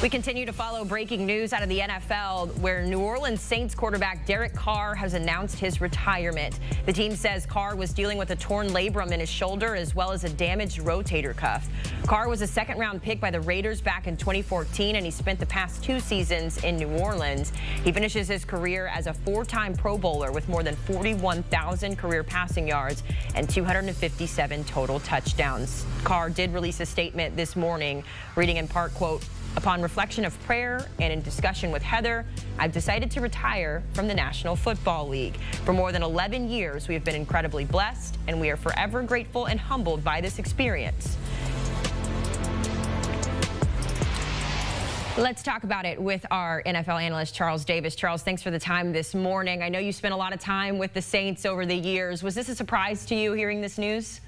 We continue to follow breaking news out of the NFL, where New Orleans Saints quarterback Derek Carr has announced his retirement. The team says Carr was dealing with a torn labrum in his shoulder as well as a damaged rotator cuff. Carr was a second-round pick by the Raiders back in 2014, and he spent the past 2 seasons in New Orleans. He finishes his career as a 4-time Pro Bowler with more than 41,000 career passing yards and 257 total touchdowns. Carr did release a statement this morning, reading in part, quote, "Upon reflection of prayer and in discussion with Heather, I've decided to retire from the National Football League. For more than 11 years, we have been incredibly blessed, and we are forever grateful and humbled by this experience." Let's talk about it with our NFL analyst, Charles Davis. Charles, thanks for the time this morning. I know you spent a lot of time with the Saints over the years. Was this a surprise to you hearing this news?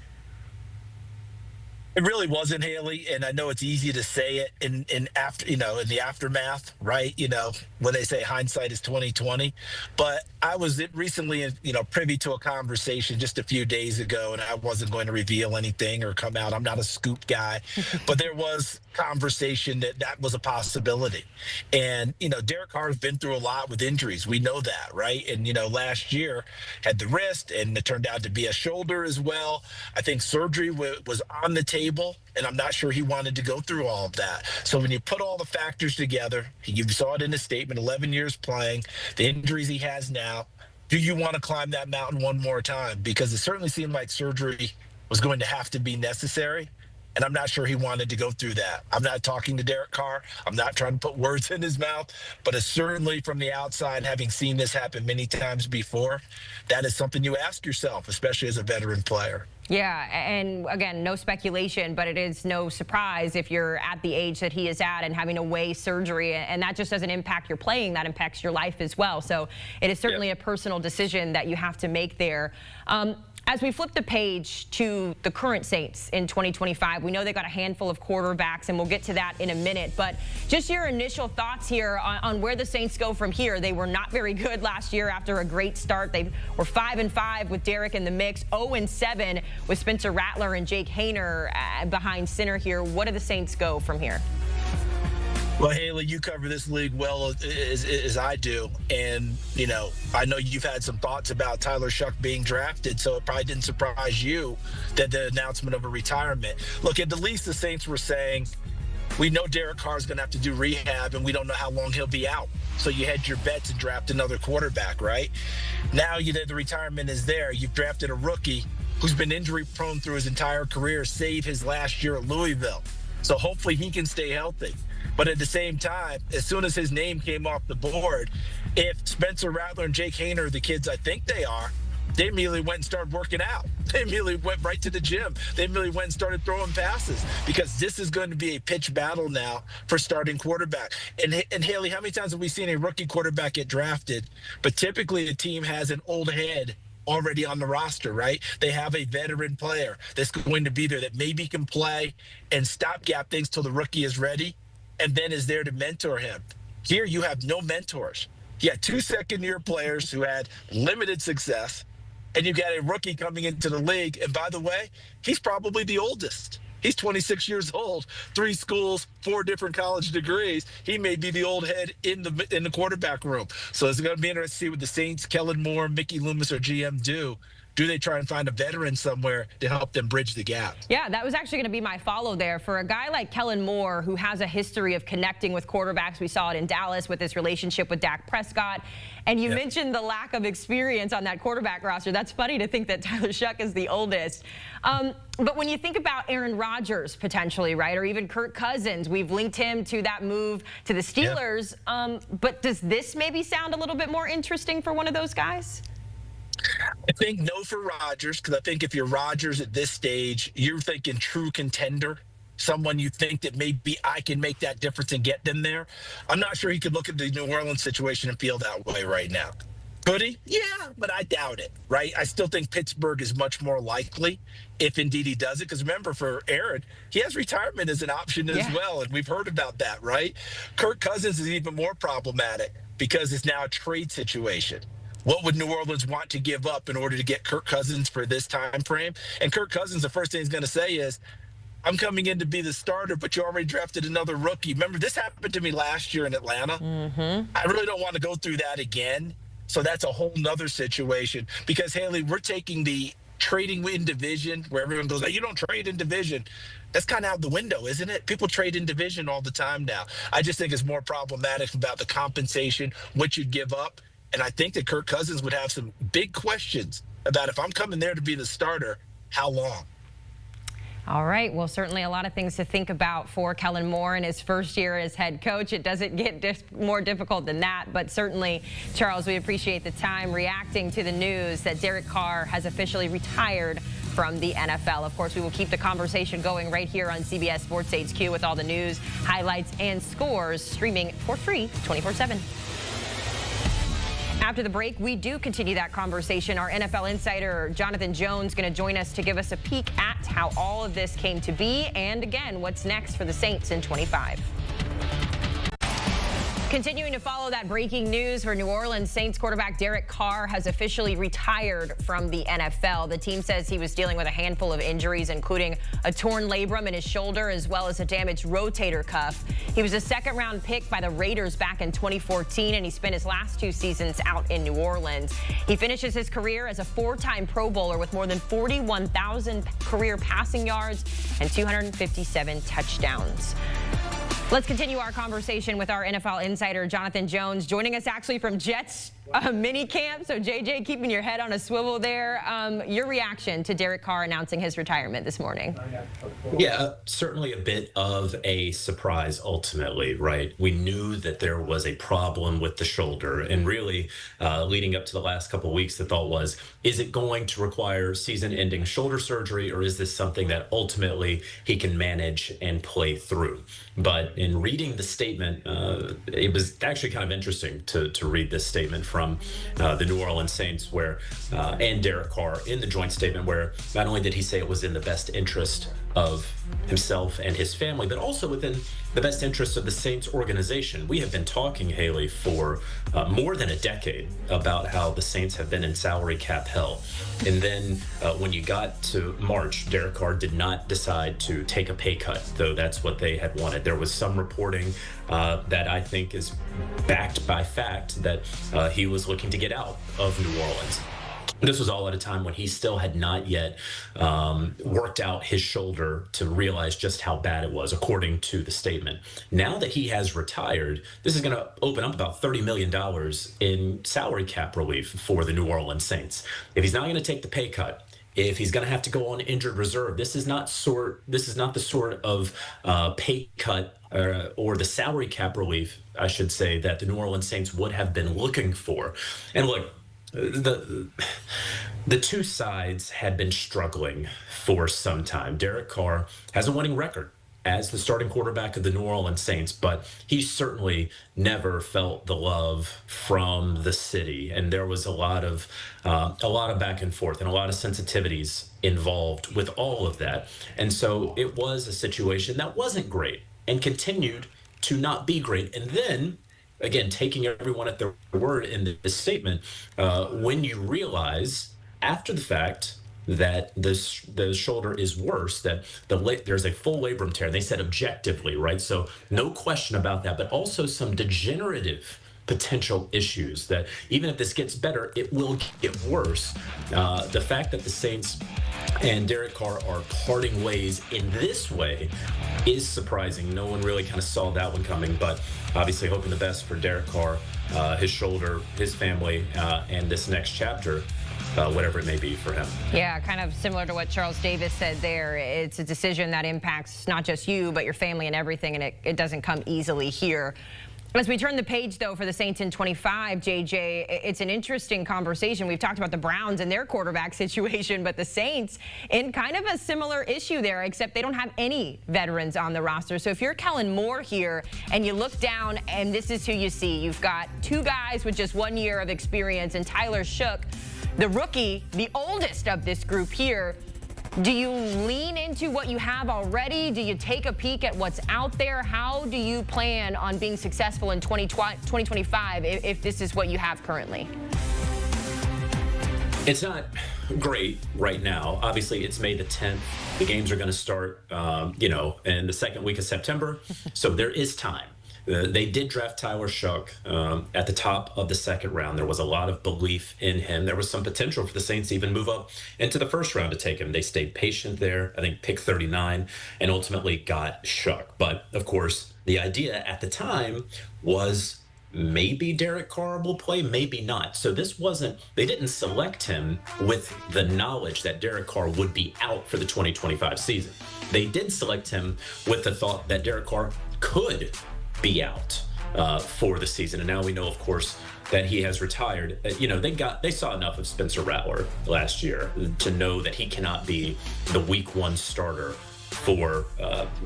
It really wasn't, Haley, and I know it's easy to say it in the aftermath, right? When they say hindsight is 2020. But I was recently, privy to a conversation just a few days ago, and I wasn't going to reveal anything or come out. I'm not a scoop guy, but there was conversation that was a possibility. And Derek Carr has been through a lot with injuries. We know that, right? And last year had the wrist, and it turned out to be a shoulder as well. I think surgery was on the table, and I'm not sure he wanted to go through all of that. So when you put all the factors together, you saw it in his statement, 11 years playing, the injuries he has now, do you want to climb that mountain one more time? Because it certainly seemed like surgery was going to have to be necessary, and I'm not sure he wanted to go through that. I'm not talking to Derek Carr. I'm not trying to put words in his mouth, but it's certainly from the outside, having seen this happen many times before, that is something you ask yourself, especially as a veteran player. Yeah, and again, no speculation, but it is no surprise if you're at the age that he is at and having to weigh surgery, and that just doesn't impact your playing, that impacts your life as well. So it is certainly a personal decision that you have to make there. As we flip the page to the current Saints in 2025, we know they got a handful of quarterbacks, and we'll get to that in a minute. But just your initial thoughts here on where the Saints go from here. They were not very good last year after a great start. They were 5-5 with Derek in the mix, 0-7 with Spencer Rattler and Jake Haener behind center here. What do the Saints go from here? Well, Haley, you cover this league well as I do. And, I know you've had some thoughts about Tyler Shuck being drafted, so it probably didn't surprise you that the announcement of a retirement. Look, at the least the Saints were saying, we know Derek Carr is going to have to do rehab, and we don't know how long he'll be out. So you hedge your bets and draft another quarterback, right? Now the retirement is there. You've drafted a rookie who's been injury prone through his entire career, save his last year at Louisville. So hopefully he can stay healthy. But at the same time, as soon as his name came off the board, if Spencer Rattler and Jake Haener are the kids I think they are, they immediately went and started working out. They immediately went right to the gym. They immediately went and started throwing passes, because this is going to be a pitch battle now for starting quarterback. And Haley, how many times have we seen a rookie quarterback get drafted? But typically a team has an old head already on the roster, right? They have a veteran player that's going to be there that maybe can play and stopgap things till the rookie is ready, and then is there to mentor him. Here you have no mentors. You had 2 second-year players who had limited success, and you got a rookie coming into the league. And by the way, he's probably the oldest. He's 26 years old, 3 schools, 4 different college degrees. He may be the old head in the quarterback room. So it's going to be interesting to see what the Saints, Kellen Moore, Mickey Loomis, or GM do. Do they try and find a veteran somewhere to help them bridge the gap? Yeah, that was actually going to be my follow there. For a guy like Kellen Moore, who has a history of connecting with quarterbacks, we saw it in Dallas with his relationship with Dak Prescott. And you mentioned the lack of experience on that quarterback roster. That's funny to think that Tyler Shuck is the oldest. But when you think about Aaron Rodgers potentially, right, or even Kirk Cousins, we've linked him to that move to the Steelers. But does this maybe sound a little bit more interesting for one of those guys? I think no for Rodgers, because I think if you're Rodgers at this stage, you're thinking true contender, someone you think that maybe I can make that difference and get them there. I'm not sure he could look at the New Orleans situation and feel that way right now. Could he? Yeah, but I doubt it, right? I still think Pittsburgh is much more likely if indeed he does it. Because remember, for Aaron, he has retirement as an option as well, and we've heard about that, right? Kirk Cousins is even more problematic because it's now a trade situation. What would New Orleans want to give up in order to get Kirk Cousins for this time frame? And Kirk Cousins, the first thing he's going to say is, I'm coming in to be the starter, but you already drafted another rookie. Remember, this happened to me last year in Atlanta. I really don't want to go through that again. So that's a whole nother situation because, Haley, we're taking the trading in division where everyone goes, you don't trade in division. That's kind of out the window, isn't it? People trade in division all the time now. I just think it's more problematic about the compensation, what you'd give up. And I think that Kirk Cousins would have some big questions about if I'm coming there to be the starter, how long? All right. Well, certainly a lot of things to think about for Kellen Moore in his first year as head coach. It doesn't get more difficult than that. But certainly, Charles, we appreciate the time reacting to the news that Derek Carr has officially retired from the NFL. Of course, we will keep the conversation going right here on CBS Sports HQ with all the news, highlights, and scores streaming for free 24/7. After the break, we do continue that conversation. Our NFL insider, Jonathan Jones, going to join us to give us a peek at how all of this came to be and, again, what's next for the Saints in 25. Continuing to follow that breaking news for New Orleans Saints quarterback Derek Carr has officially retired from the NFL. The team says he was dealing with a handful of injuries, including a torn labrum in his shoulder as well as a damaged rotator cuff. He was a second-round pick by the Raiders back in 2014, and he spent his last 2 seasons out in New Orleans. He finishes his career as a 4-time Pro Bowler with more than 41,000 career passing yards and 257 touchdowns. Let's continue our conversation with our NFL insider, Jonathan Jones, joining us actually from Jets mini camp. So, JJ, keeping your head on a swivel there. Your reaction to Derek Carr announcing his retirement this morning? Yeah, certainly a bit of a surprise ultimately, right? We knew that there was a problem with the shoulder, and really leading up to the last couple of weeks, the thought was, is it going to require season-ending shoulder surgery, or is this something that ultimately he can manage and play through? But in reading the statement, it was actually kind of interesting to read this statement from the New Orleans Saints, where and Derek Carr in the joint statement, where not only did he say it was in the best interest of himself and his family, but also within the best interest of the Saints organization. We have been talking, Haley, for more than a decade about how the Saints have been in salary cap hell. And then when you got to March, Derek Carr did not decide to take a pay cut, though that's what they had wanted. There was some reporting that I think is backed by fact that he was looking to get out of New Orleans. This was all at a time when he still had not yet worked out his shoulder to realize just how bad it was, according to the statement. Now that he has retired, this is going to open up about $30 million in salary cap relief for the New Orleans Saints. If he's not going to take the pay cut, if he's going to have to go on injured reserve, this is not the sort of pay cut or the salary cap relief, I should say, that the New Orleans Saints would have been looking for. And look, the two sides had been struggling for some time. Derek Carr has a winning record as the starting quarterback of the New Orleans Saints, but he certainly never felt the love from the city, and there was a lot of back and forth and a lot of sensitivities involved with all of that. And so it was a situation that wasn't great and continued to not be great. And then again, taking everyone at their word in this statement, when you realize after the fact that the shoulder is worse, that there's a full labrum tear. They said objectively, right? So no question about that, but also some degenerative potential issues that even if this gets better, it will get worse. The fact that the Saints and Derek Carr are parting ways in this way is surprising. No one really kind of saw that one coming, but obviously hoping the best for Derek Carr, his shoulder, his family, and this next chapter, whatever it may be for him. Yeah, kind of similar to what Charles Davis said there. It's a decision that impacts not just you, but your family and everything, and it doesn't come easily here. As we turn the page, though, for the Saints in 25, JJ, it's an interesting conversation. We've talked about the Browns and their quarterback situation, but the Saints in kind of a similar issue there, except they don't have any veterans on the roster. So if you're Kellen Moore here and you look down and this is who you see, you've got 2 guys with just 1 year of experience and Tyler Shook, the rookie, the oldest of this group here. Do you lean into what you have already? Do you take a peek at what's out there? How do you plan on being successful in 2025 if this is what you have currently? It's not great right now. Obviously, it's May the 10th. The games are going to start, in the second week of September. So there is time. They did draft Tyler Shuck at the top of the second round. There was a lot of belief in him. There was some potential for the Saints to even move up into the first round to take him. They stayed patient there, I think pick 39, and ultimately got Shuck. But, of course, the idea at the time was maybe Derek Carr will play, maybe not. So they didn't select him with the knowledge that Derek Carr would be out for the 2025 season. They did select him with the thought that Derek Carr could be out for the season. And now we know, of course, that he has retired. They saw enough of Spencer Rattler last year to know that he cannot be the week 1 starter for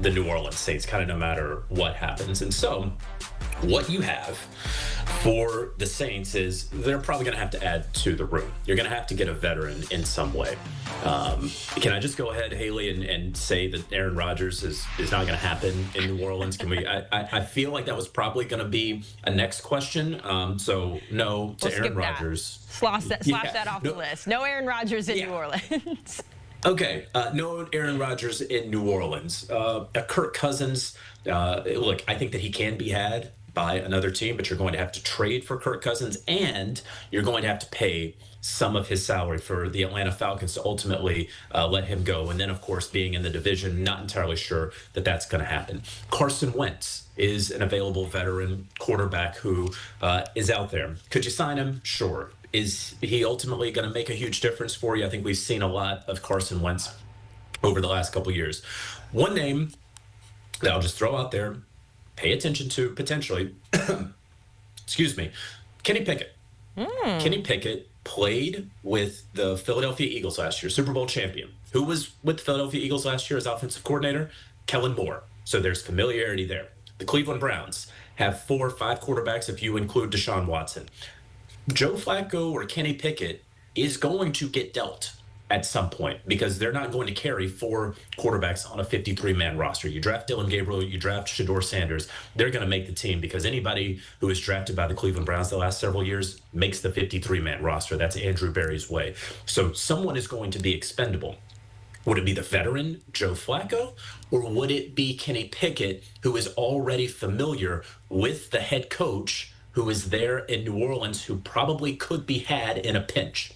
the New Orleans Saints, kind of no matter what happens. And so what you have for the Saints is they're probably going to have to add to the room. You're going to have to get a veteran in some way. Can I just go ahead, Haley, and say that Aaron Rodgers is not going to happen in New Orleans? Can we? I feel like that was probably going to be a next question. So no to Aaron Rodgers. Slash that off the list. No Aaron Rodgers in New Orleans. Okay, no Aaron Rodgers in New Orleans. Kirk Cousins, look, I think that he can be had by another team, but you're going to have to trade for Kirk Cousins, and you're going to have to pay some of his salary for the Atlanta Falcons to ultimately let him go. And then, of course, being in the division, not entirely sure that that's going to happen. Carson Wentz is an available veteran quarterback who is out there. Could you sign him? Sure. Is he ultimately going to make a huge difference for you? I think we've seen a lot of Carson Wentz over the last couple of years. One name that I'll just throw out there, pay attention to potentially, Kenny Pickett. Kenny Pickett played with the Philadelphia Eagles last year, Super Bowl champion. Who was with the Philadelphia Eagles last year as offensive coordinator? Kellen Moore. So there's familiarity there. The Cleveland Browns have 4 or 5 quarterbacks if you include Deshaun Watson. Joe Flacco or Kenny Pickett is going to get dealt at some point because they're not going to carry 4 quarterbacks on a 53-man roster. You draft Dylan Gabriel, you draft Shedeur Sanders, they're going to make the team because anybody who is drafted by the Cleveland Browns the last several years makes the 53-man roster. That's Andrew Berry's way. So someone is going to be expendable. Would it be the veteran Joe Flacco, or would it be Kenny Pickett, who is already familiar with the head coach who is there in New Orleans, who probably could be had in a pinch?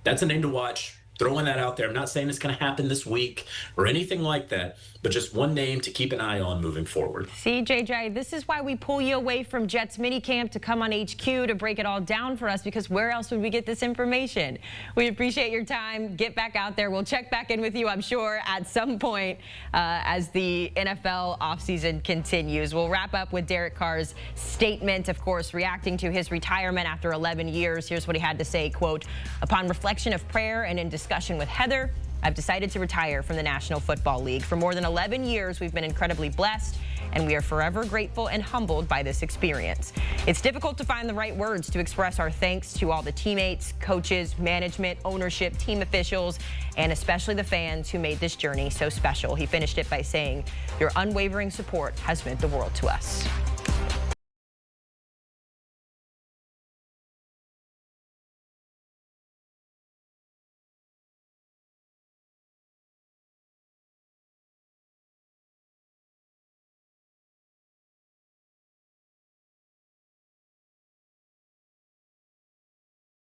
That's a name to watch. Throwing that out there. I'm not saying it's going to happen this week or anything like that, but just one name to keep an eye on moving forward. See, JJ, this is why we pull you away from Jets minicamp to come on HQ to break it all down for us, because where else would we get this information? We appreciate your time. Get back out there. We'll check back in with you, I'm sure, at some point as the NFL offseason continues. We'll wrap up with Derek Carr's statement, of course, reacting to his retirement after 11 years. Here's what he had to say, quote, "Upon reflection of prayer and in discussion with Heather, I've decided to retire from the National Football League. For more than 11 years, we've been incredibly blessed, and we are forever grateful and humbled by this experience. It's difficult to find the right words to express our thanks to all the teammates, coaches, management, ownership, team officials, and especially the fans who made this journey so special." He finished it by saying, "Your unwavering support has meant the world to us."